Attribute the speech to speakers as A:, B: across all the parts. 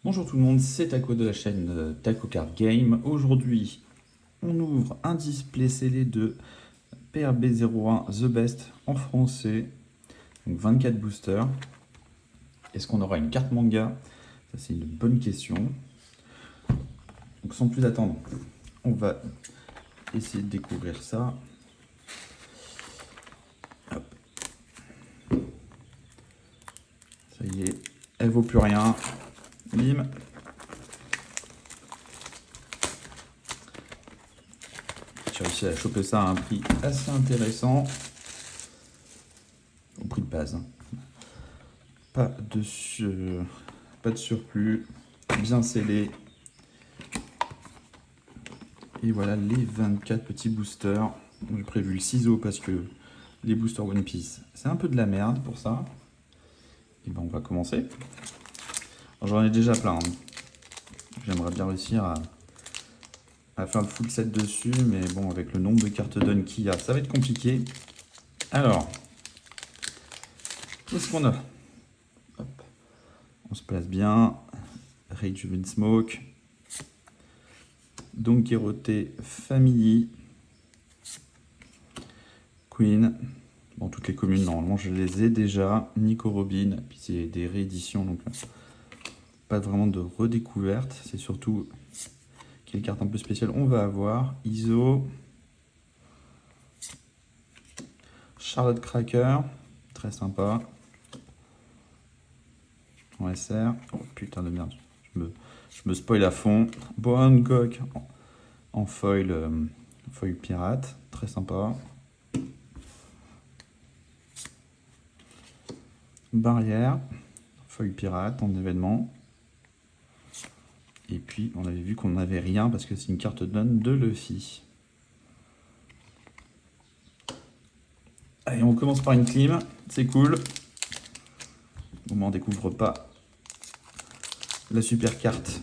A: Bonjour tout le monde, c'est Taco de la chaîne Taco Card Game. Aujourd'hui, on ouvre un display scellé de PRB01 The Best en français, donc 24 boosters. Est-ce qu'on aura une carte manga? Ça, c'est une bonne question. Donc, sans plus attendre, on va essayer de découvrir ça. Hop. Ça y est, elle vaut plus rien. Bim. J'ai réussi à choper ça à un prix assez intéressant. Au prix de base. Pas de, pas de surplus. Bien scellé. Et voilà les 24 petits boosters. J'ai prévu le ciseau parce que les boosters One Piece, c'est un peu de la merde pour ça. Et ben on va commencer. J'en ai déjà plein. J'aimerais bien réussir à faire le full set dessus, mais bon, avec le nombre de cartes done qu'il y a, ça va être compliqué. Alors, qu'est-ce qu'on a? Hop. On se place bien. Rage Smoke. Don Quixote Family. Queen. Bon, toutes les communes, normalement, je les ai déjà. Nico Robin, puis c'est des rééditions, donc pas vraiment de redécouverte. C'est surtout quelle carte un peu spéciale on va avoir. ISO. Charlotte Cracker, très sympa. En SR. Oh putain de merde, je me spoil à fond. Boa Hancock en foil, foil pirate, très sympa. Barrière, foil pirate en événement. Et puis on avait vu qu'on n'avait rien parce que c'est une carte donne de Luffy. Allez, on commence par une clim, c'est cool. Au moins on découvre pas la super carte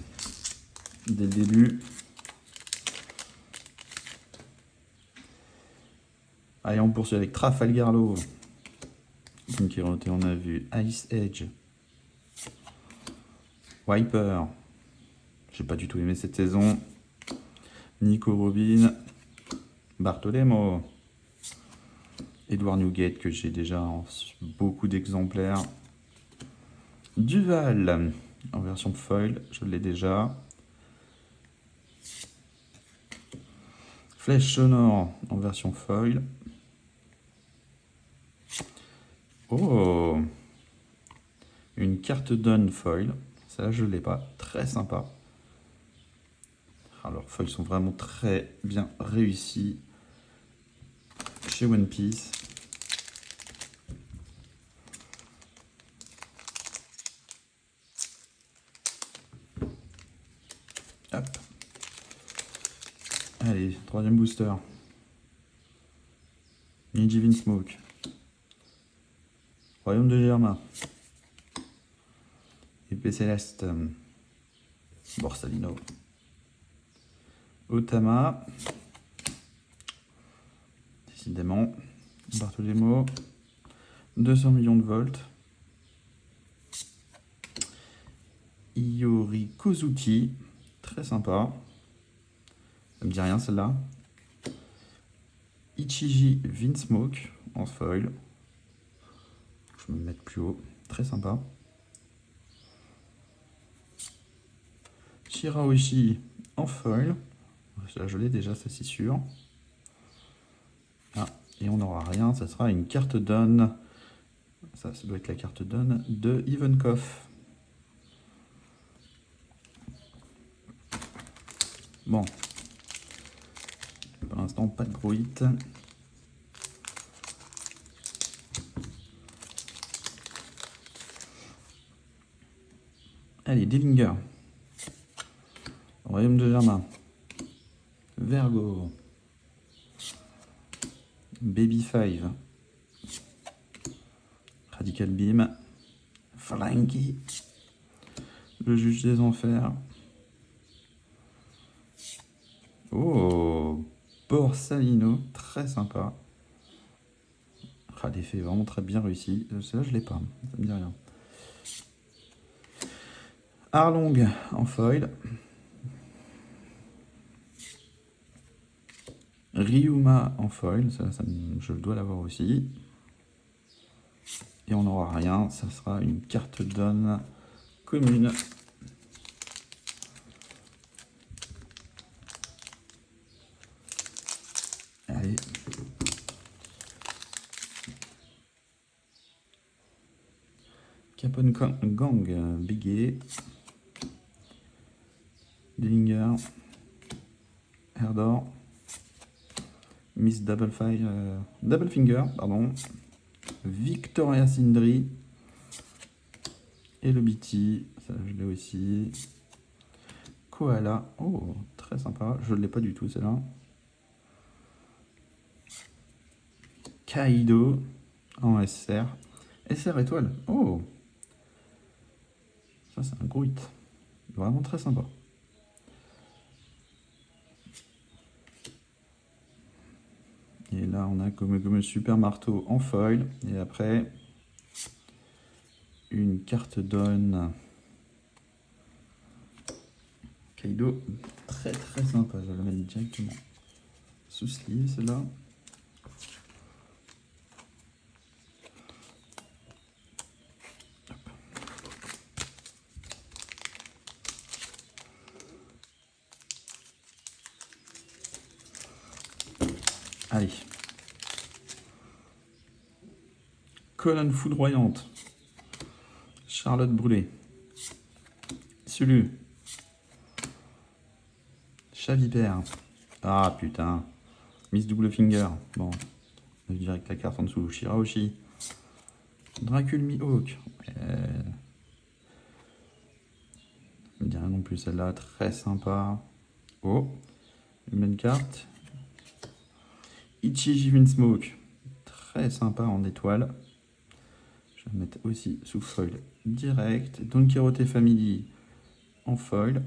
A: dès le début. Allez, on poursuit avec Trafalgar Law. Donc on a vu Ice Edge. Wiper. J'ai pas du tout aimé cette saison. Nico Robin. Bartolemo. Edward Newgate que j'ai déjà en beaucoup d'exemplaires. Duval en version foil, je l'ai déjà. Flèche sonore en version foil. Oh, une carte donne foil. Ça, je l'ai pas. Très sympa. Alors, leurs foils sont vraiment très bien réussis chez One Piece. Hop. Allez, troisième booster. Nijivin Smoke. Royaume de Germain. Épée Céleste. Borsalino. Otama. Décidément. Bartolemo. 200 millions de volts. Iori Kozuki. Très sympa. Ça me dit rien celle-là. Ichiji Vinsmoke en foil. Je vais me mettre plus haut. Très sympa. Shiraoshi en foil. Là, je l'ai déjà, ça c'est sûr. Ah, et on n'aura rien, ça sera une carte donne. Ça doit être la carte donne de Ivankov. Bon. Pour l'instant, pas de gros hit. Allez, Dillinger. Royaume de Germain. Vergo. Baby 5. Radical Beam. Frankie. Le juge des enfers. Oh, Borsalino, très sympa. Ah, l'effet est vraiment très bien réussi. Celle-là, je l'ai pas, ça me dit rien. Arlong en foil. Ryuma en foil, je dois l'avoir aussi. Et on n'aura rien, ça sera une carte donne commune. Allez. Capon Gang, Bigé. Dillinger. Herdor. Miss Double Finger, pardon. Victoria Sindri. Et le BT, ça je l'ai aussi. Koala, oh, très sympa, je ne l'ai pas du tout celle-là. Kaido en SR. SR étoile, oh, ça c'est un gros hit, vraiment très sympa. Et là on a comme super marteau en foil, et après une carte donne. Kaido, très très sympa, je vais le mettre directement sous sleeve celle-là. Allez. Colonne foudroyante. Charlotte brûlée. Sulu. Chavipère. Ah putain. Miss Double Finger. Bon. Je dirais que la carte en dessous. Shirahoshi. Dracul Mihawk. Je ne dirais non plus celle-là. Très sympa. Oh. Une bonne carte. Ichiji Vinsmoke. Très sympa en étoile. Je vais le mettre aussi sous foil direct. Don Quirote Family en foil.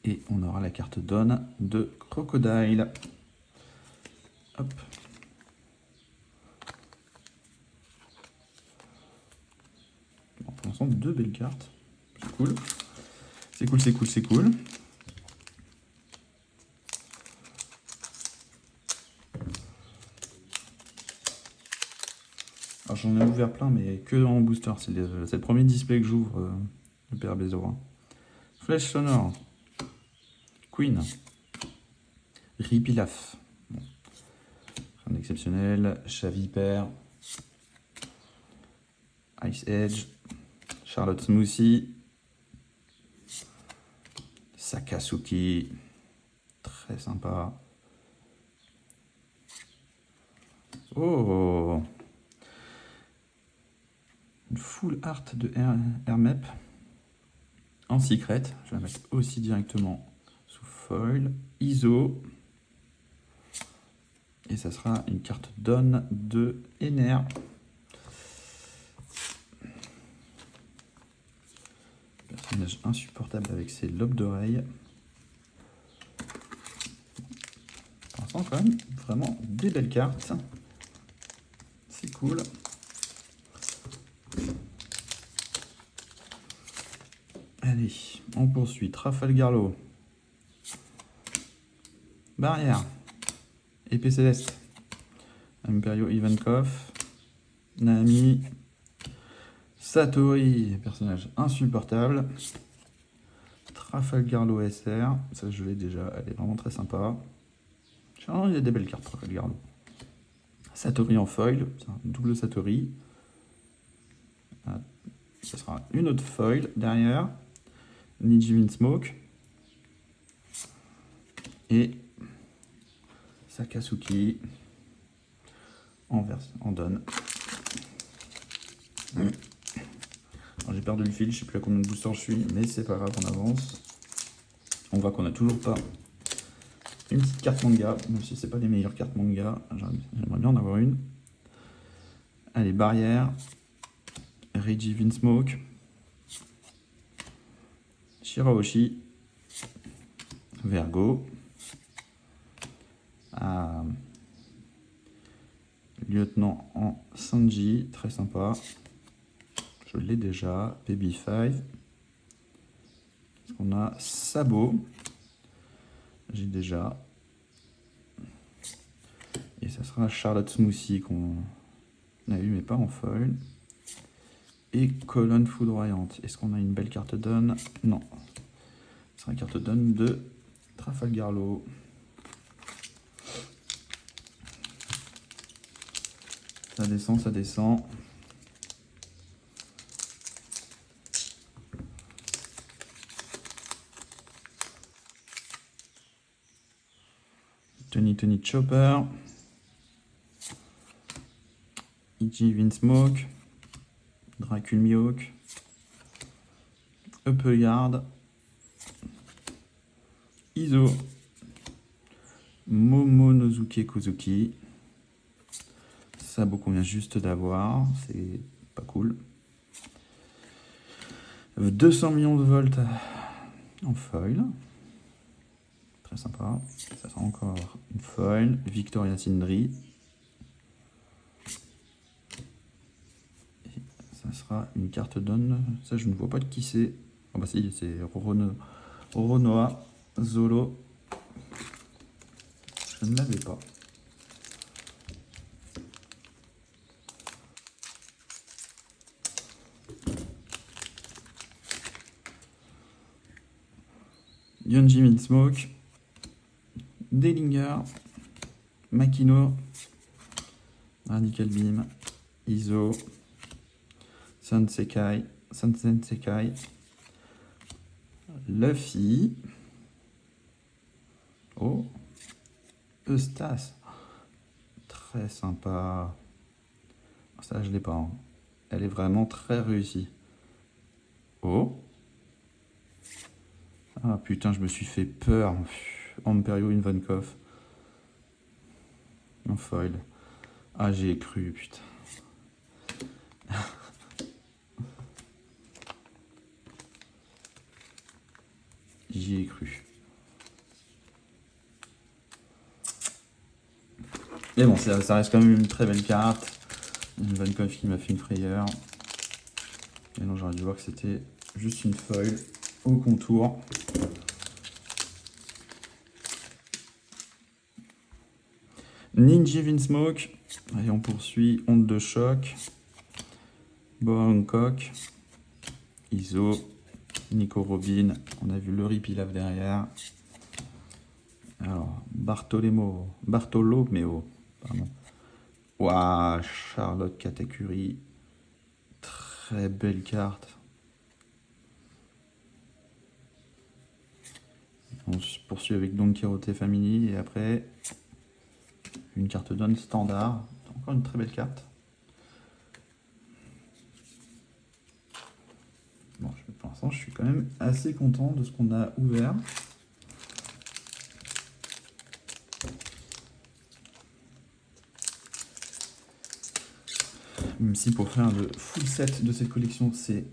A: Et on aura la carte donne de Crocodile. Hop. Bon, pour l'instant, 2 belles cartes. C'est cool. C'est cool, c'est cool, c'est cool. Alors j'en ai ouvert plein, mais que en booster. C'est le premier display que j'ouvre, le PRB01. Flèche sonore. Queen. Ripilaf. Bon. Un exceptionnel. Chavipère. Ice Edge. Charlotte Smoothie. Sakasuki. Très sympa. Oh, une full art de Hermep en secret. Je vais la mettre aussi directement sous foil. ISO. Et ça sera une carte donne de Ener. Personnage insupportable avec ses lobes d'oreilles. Pour l'instant, quand même, vraiment des belles cartes. C'est cool. Allez, on poursuit. Trafalgarlo. Barrière. Épée céleste. Imperio Ivankov. Nami. Satori, personnage insupportable. Trafalgarlo SR. Ça, je l'ai déjà. Elle est vraiment très sympa. Il y a des belles cartes, Trafalgarlo. Satori en foil. C'est un double Satori. Ce sera une autre foil derrière. Niji Vinsmoke. Et Sakasuki en donne. J'ai perdu le fil, je sais plus à combien de boosters je suis, mais c'est pas grave, on avance. On voit qu'on n'a toujours pas une petite carte manga, même si c'est pas les meilleures cartes manga, j'aimerais bien en avoir une. Allez, barrière. Reggie Vinsmoke. Shirahoshi. Vergo. Lieutenant en Sanji, très sympa. Je l'ai déjà. Baby 5. On a Sabot. J'ai déjà. Et ça sera Charlotte Smoothie qu'on a eu mais pas en foil. Et Colonne Foudroyante. Est-ce qu'on a une belle carte donne? Non. Ce sera une carte donne de Trafalgar Law. Ça descend, ça descend. Tony Chopper. E.G. Vinsmoke. Dracul Mihawk. Upperyard. Iso. Momonosuke Kozuki. Sabot qu'on vient juste d'avoir, c'est pas cool. 200 millions de volts en foil. Très sympa. Ça sera encore une foil. Victoria Sindri. Et ça sera une carte donne. Ça, je ne vois pas de qui c'est. Oh bah si, c'est Roronoa Zolo. Je ne l'avais pas. Yonji Vinsmoke, Dellinger, Makino, Radical Beam, Iso, Sansekai, Luffy, oh, Eustace, très sympa, ça je l'ai pas, hein. Elle est vraiment très réussie. Oh, ah putain, je me suis fait peur. Amperio Ivankov. En foil. Ah, j'y ai cru, putain. J'y ai cru. Mais bon, ça reste quand même une très belle carte. Ivankov qui m'a fait une frayeur. Et non, j'aurais dû voir que c'était juste une foil au contour. Ninja Vinsmoke. Et on poursuit. Onde de choc. Boa Hancock. Iso. Nico Robin. On a vu le Ripilave derrière. Alors, Bartolomeo. Pardon. Waouh, Charlotte Katakuri. Très belle carte. On se poursuit avec Don Quixote Family et après une carte donne standard. Encore une très belle carte. Bon, pour l'instant, je suis quand même assez content de ce qu'on a ouvert. Même si pour faire le full set de cette collection, c'est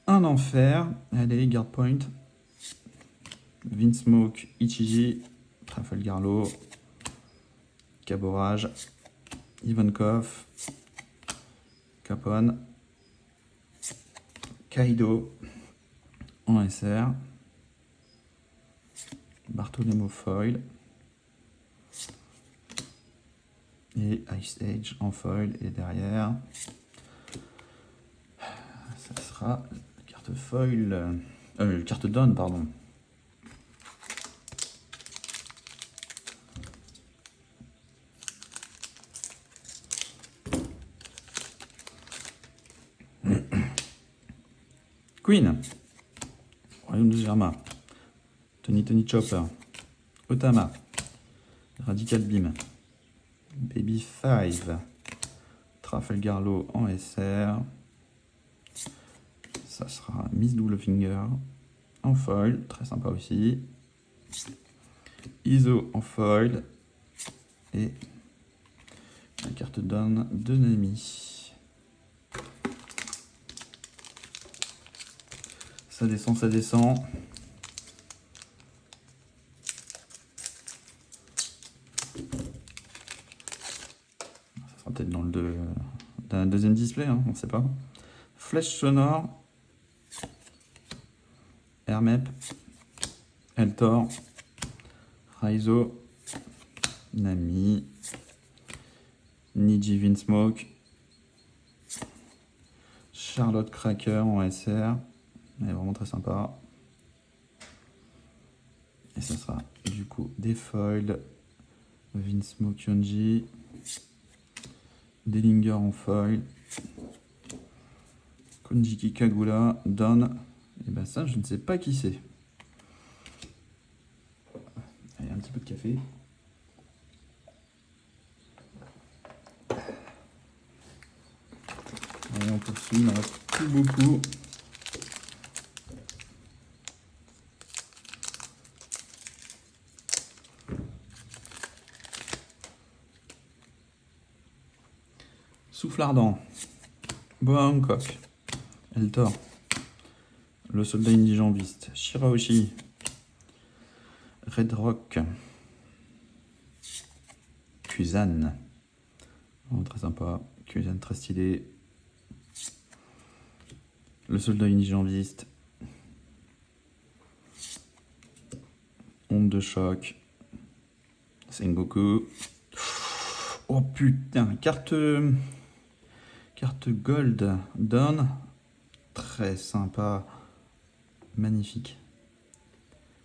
A: un enfer. Allez, Guard Point. Vinsmoke, Ichiji, Trafalgar Law, Caborage, Ivankov, Capone, Kaido en SR, Bartolomeo Foil et Ice Age en foil. Et derrière, ça sera la carte foil, carte donne, pardon. Queen, Royaume de Germa, Tony Chopper, Otama, Radical Beam, Baby 5, Trafalgar Law en SR, ça sera Miss Double Finger en foil, très sympa aussi, Iso en foil et la carte donne de Nami. Ça descend, ça descend. Ça sera peut-être dans le deuxième display, hein, on ne sait pas. Flèche sonore, Hermep, Eltor, Raizo, Nami, Niji Vinsmoke, Charlotte Cracker en SR, elle est vraiment très sympa. Et ça sera du coup des foils, Vinsmoke Yonji, Dellinger en foil, Konjiki Kagura, Don, et ben ça je ne sais pas qui c'est. Allez, un petit peu de café. Allez, on poursuit, il n'en reste plus beaucoup. Souffle ardent, Boa Hancock, Eltor, le soldat indigambiste, Shirahoshi, Red Rock, Kuzan, oh, très sympa, Kuzan très stylé, le soldat indigambiste, Onde de choc, Sengoku, oh putain, carte gold, Dawn, très sympa, magnifique.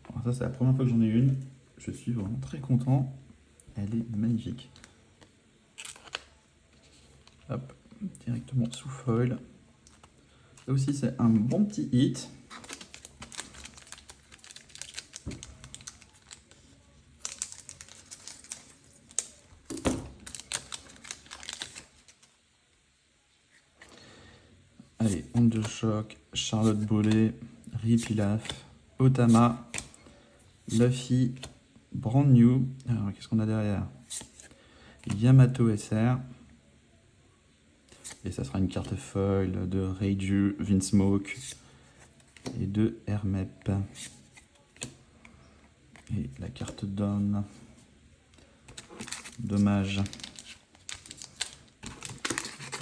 A: Alors ça c'est la première fois que j'en ai une, je suis vraiment très content, elle est magnifique. Hop, directement sous foil. Là aussi c'est un bon petit hit. Allez, Onde de choc, Charlotte Bollet, Ripilaf, Otama, Luffy, Brand New. Alors qu'est-ce qu'on a derrière? Yamato SR. Et ça sera une carte foil de Reiju, Vinsmoke et de Hermep. Et la carte Dawn. Dommage.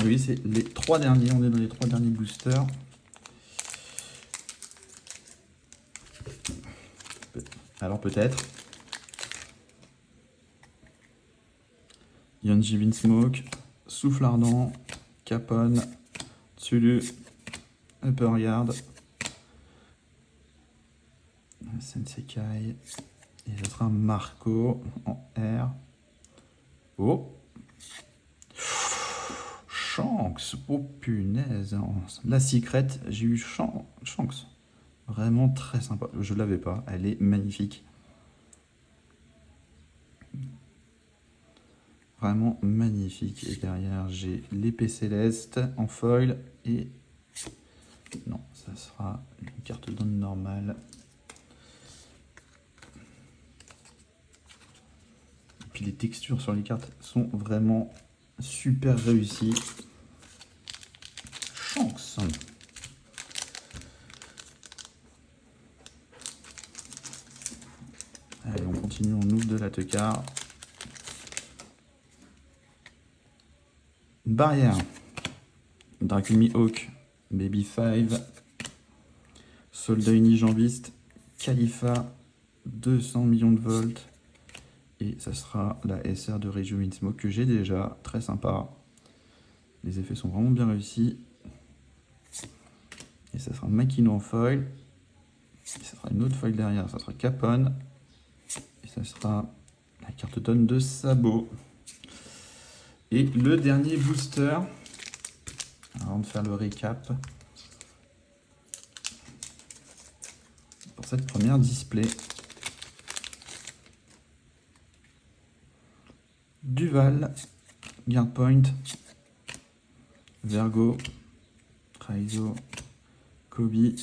A: Oui, c'est les 3 derniers. On est dans les 3 derniers boosters. Alors peut-être. Yonji Vinsmoke, Souffle Ardent, Capone, Tsulu, Upper Yard, Sensekai, et ce sera Marco en R. Oh, Shanks, oh punaise, la secret, j'ai eu Shanks, vraiment très sympa, je l'avais pas, elle est magnifique. Vraiment magnifique. Et derrière, j'ai l'épée céleste en foil et... Non, ça sera une carte Dawn normale. Et puis les textures sur les cartes sont vraiment super réussies. Chance. Allez, on continue, on ouvre de la teucar. Barrière, Dracumi Hawk, Baby 5, Soldat Unijambiste, Khalifa, 200 millions de volts, et ça sera la SR de Reiju Vinsmoke que j'ai déjà, très sympa. Les effets sont vraiment bien réussis. Et ça sera Makino en foil, et ça sera une autre foil derrière, ça sera Capone, et ça sera la carte Dawn de Sabot. Et le dernier booster, avant de faire le récap, pour cette première display, Duval, Guardpoint, Vergo, Raizo, Kobe,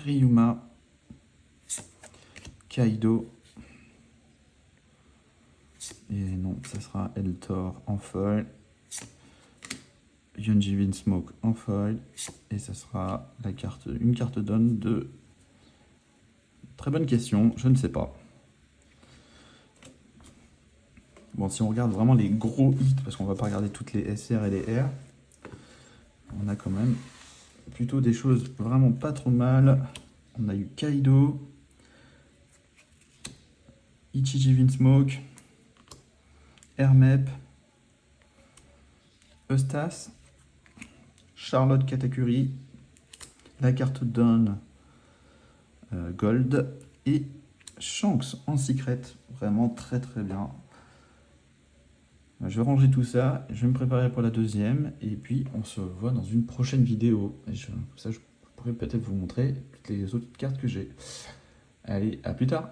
A: Ryuma, Kaido, et non, ça sera Eltor en foil, Yonji Vinsmoke en foil, et ça sera la carte, une carte Dawn de... Très bonne question, je ne sais pas. Bon, si on regarde vraiment les gros hits, parce qu'on va pas regarder toutes les SR et les R, on a quand même plutôt des choses vraiment pas trop mal. On a eu Kaido, Ichiji Vinsmoke, Hermep, Eustace, Charlotte Katakuri, la carte Dawn Gold et Shanks en secret. Vraiment très très bien. Je vais ranger tout ça, je vais me préparer pour la deuxième et puis on se voit dans une prochaine vidéo. Et je pourrais peut-être vous montrer toutes les autres cartes que j'ai. Allez, à plus tard!